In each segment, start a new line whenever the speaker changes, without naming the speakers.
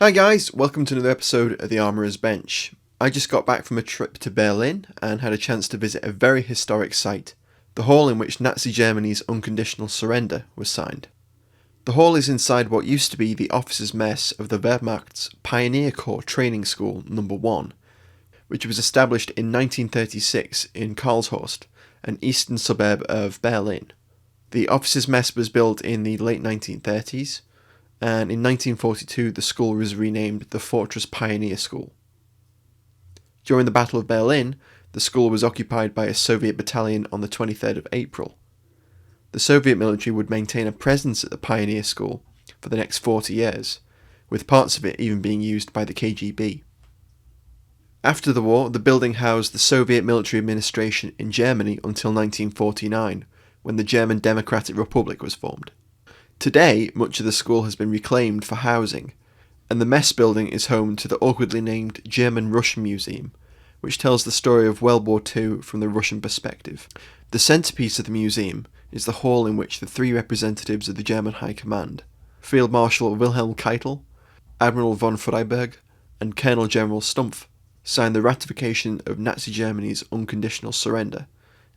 Hi guys, welcome to another episode of the Armourer's Bench. I just got back from a trip to Berlin and had a chance to visit a very historic site, the hall in which Nazi Germany's unconditional surrender was signed. The hall is inside what used to be the officers' mess of the Wehrmacht's Pioneer Corps Training School No. 1, which was established in 1936 in Karlshorst, an eastern suburb of Berlin. The officers' mess was built in the late 1930s, and in 1942 the school was renamed the Fortress Pioneer School. During the Battle of Berlin, the school was occupied by a Soviet battalion on the 23rd of April. The Soviet military would maintain a presence at the Pioneer School for the next 40 years, with parts of it even being used by the KGB. After the war, the building housed the Soviet military administration in Germany until 1949, when the German Democratic Republic was formed. Today, much of the school has been reclaimed for housing, and the mess building is home to the awkwardly named German-Russian Museum, which tells the story of World War II from the Russian perspective. The centrepiece of the museum is the hall in which the three representatives of the German High Command, Field Marshal Wilhelm Keitel, Admiral von Freyberg, and Colonel General Stumpf, signed the ratification of Nazi Germany's unconditional surrender,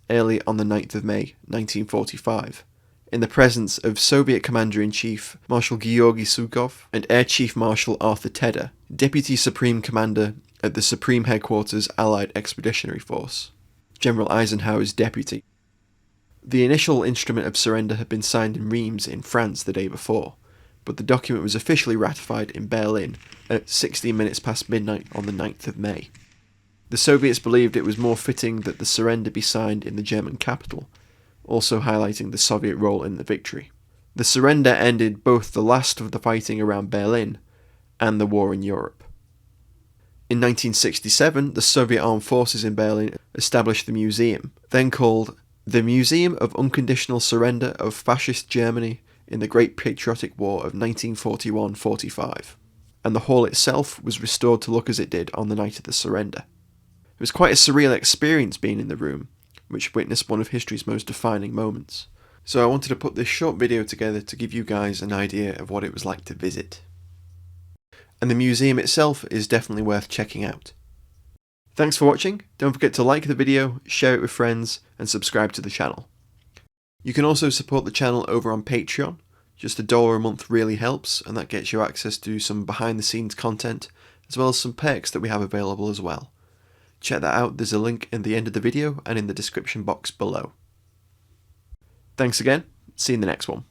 early on the 9th of May 1945. In the presence of Soviet Commander-in-Chief Marshal Georgy Zhukov and Air Chief Marshal Arthur Tedder, Deputy Supreme Commander at the Supreme Headquarters Allied Expeditionary Force, General Eisenhower's deputy. The initial instrument of surrender had been signed in Reims in France the day before, but the document was officially ratified in Berlin at 16 minutes past midnight on the 9th of May. The Soviets believed it was more fitting that the surrender be signed in the German capital, also highlighting the Soviet role in the victory. The surrender ended both the last of the fighting around Berlin and the war in Europe. In 1967, the Soviet Armed Forces in Berlin established the museum, then called the Museum of Unconditional Surrender of Fascist Germany in the Great Patriotic War of 1941-45, and the hall itself was restored to look as it did on the night of the surrender. It was quite a surreal experience being in the room, which witnessed one of history's most defining moments. So I wanted to put this short video together to give you guys an idea of what it was like to visit. And the museum itself is definitely worth checking out. Thanks for watching. Don't forget to like the video, share it with friends, and subscribe to the channel. You can also support the channel over on Patreon. Just $1 a month really helps, and that gets you access to some behind the scenes content, as well as some perks that we have available as well. Check that out, there's a link in the end of the video and in the description box below. Thanks again, see you in the next one.